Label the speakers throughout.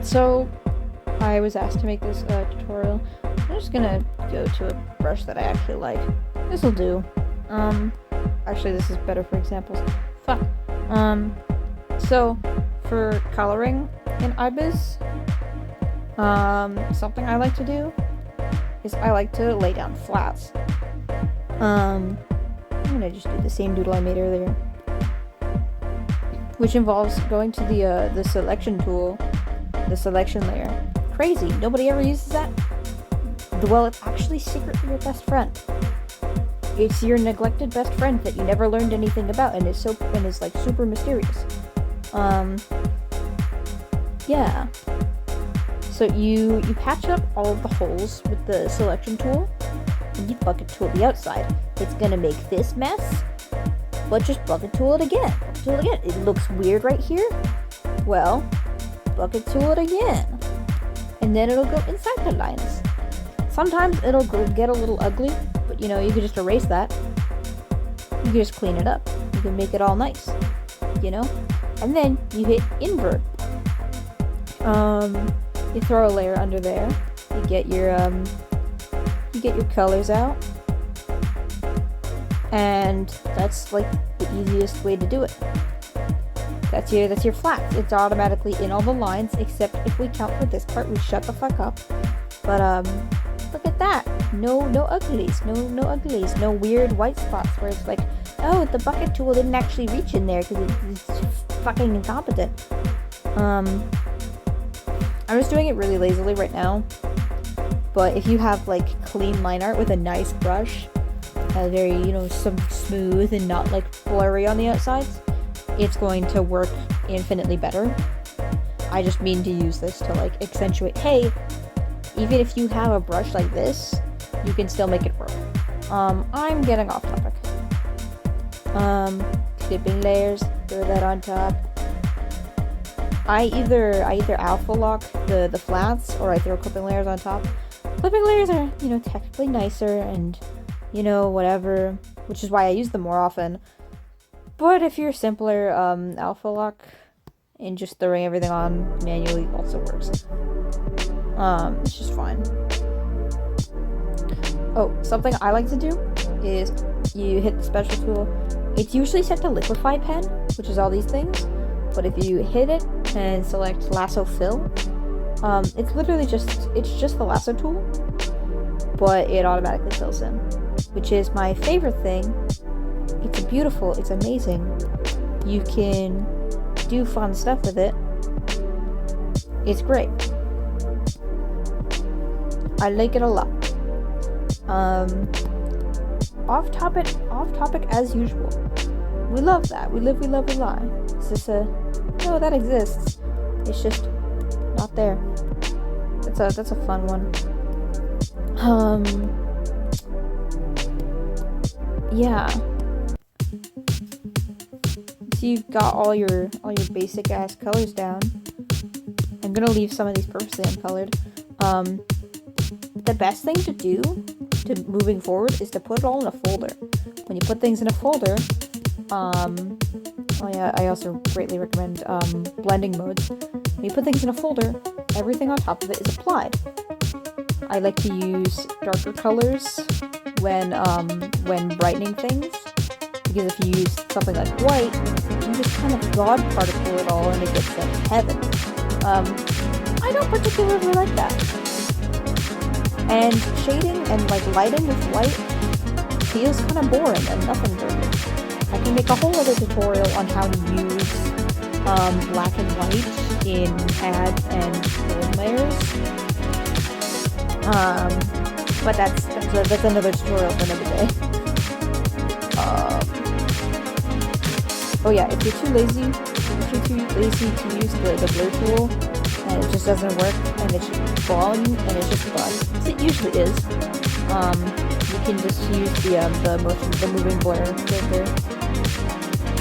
Speaker 1: So, I was asked to make this tutorial. I'm just gonna go to a brush that I actually like. This'll do. Actually this is better for examples. Fuck. So, for coloring in ibis, something I like to do is I like to lay down flats. I'm gonna just do the same doodle I made earlier, which involves going to the selection tool, the selection layer. Crazy, nobody ever uses that? Well, it's actually secretly your best friend. It's your neglected best friend that you never learned anything about, and is like super mysterious. Yeah. So you patch up all of the holes with the selection tool, and you bucket tool the outside. It's gonna make this mess, but just bucket tool it again. Bucket tool it again. It looks weird right here. Well, bucket tool it again, and then it'll go inside the lines. Sometimes it'll get a little ugly, but you can just erase that. You can just clean it up. You can make it all nice, And then you hit invert. You throw a layer under there. You get your colors out, and that's like the easiest way to do it. That's your flats. It's automatically in all the lines, except if we count for this part, we shut the fuck up. But look at that. No uglies. No uglies. No weird white spots where it's like, oh, the bucket tool didn't actually reach in there because it's fucking incompetent. I'm just doing it really lazily right now. But if you have like clean line art with a nice brush, very some smooth and not like blurry on the outsides, it's going to work infinitely better. I just mean to use this to like accentuate, hey, even if you have a brush like this, you can still make it work. I'm getting off topic. Clipping layers, throw that on top. I either alpha lock the flats, or I throw clipping layers on top. Clipping layers are, technically nicer and, whatever, which is why I use them more often. But if you're simpler, alpha lock and just throwing everything on manually also works. It's just fine. Oh, something I like to do is you hit the special tool. It's usually set to liquify pen, which is all these things. But if you hit it and select lasso fill, it's literally just the lasso tool, but it automatically fills in, which is my favorite thing. It's beautiful. It's amazing. You can do fun stuff with it. It's great. I like it a lot. Off topic as usual. We love that. We live, we love, we lie. Is this no, that exists. It's just not there. That's a fun one. Yeah. So you've got all your basic ass colors down. I'm gonna leave some of these purposely uncolored. The best thing to do moving forward is to put it all in a folder. When you put things in a folder, oh yeah, I also greatly recommend blending modes. When you put things in a folder, everything on top of it is applied. I like to use darker colors when brightening things, because if you use something like white, you just kind of god particle it all and it gets like heaven. I don't particularly like that. And shading and like lighting with white feels kind of boring and nothing very. I can make a whole other tutorial on how to use black and white in ads and film layers. But that's another tutorial for another day. Oh yeah, if you're too lazy to use the blur tool and it just doesn't work and it's just falling and it's just fun, as it usually is, you can just use the moving blur filter.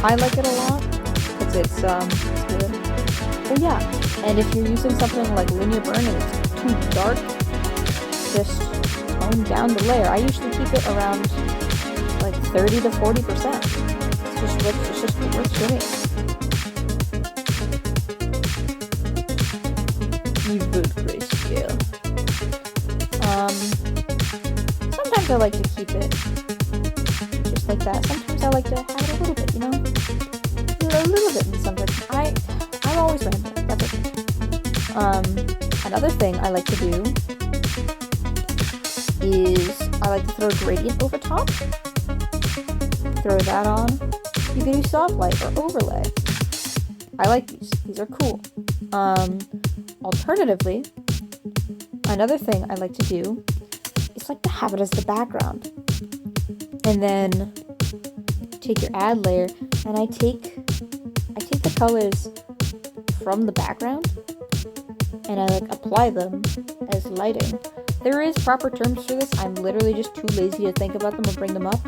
Speaker 1: I like it a lot because it's good. Oh yeah, and if you're using something like linear burn and it's too dark, just tone down the layer. I usually keep it around like 30 to 40%. It's just what works for me. Evil grayscale. Sometimes I like to keep it just like that. Sometimes I like to have it a little bit, you know? A little bit in some direction. I'm always random. That's okay. Another thing I like to do is I like to throw a gradient over top. Throw that on. You can do soft light or overlay. I like these. These are cool. Alternatively, another thing I like to do is like to have it as the background. And then take your add layer and I take the colors from the background and I like apply them as lighting. There is proper terms for this. I'm literally just too lazy to think about them or bring them up.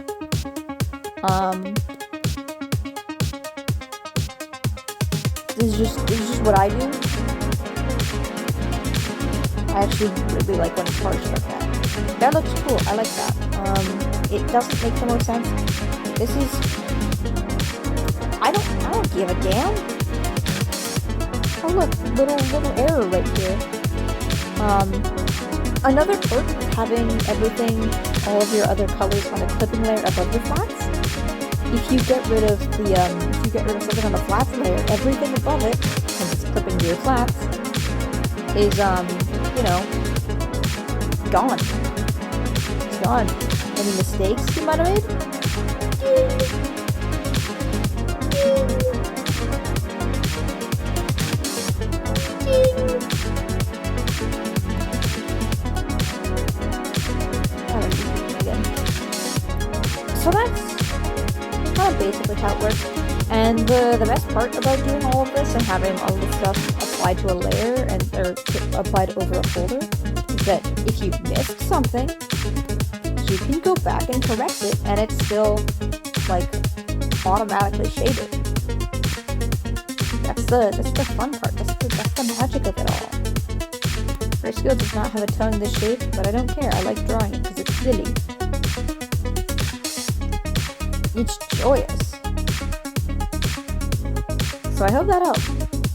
Speaker 1: This is just what I do. I actually really like when it's harsh like that. That looks cool. I like that. It doesn't make the most sense. This is. I don't give a damn. Oh look, little error right here. Another perk of having everything, all of your other colors on a clipping layer above the flats. If you get rid of something on the flats layer, everything above it, since it's clipping to your flats, is you know, gone. It's gone. Any mistakes you might have made? So that's kind of basically how it works. And the best part about doing all of this and having all this stuff applied to a layer or applied over a folder is that if you missed something, you can go back and correct it and it's still like automatically shaded. That's the fun part. That's the magic of it all. Grayscale does not have a tongue this shape, but I don't care. I like drawing it because it's silly. It's joyous. So I hope that helped.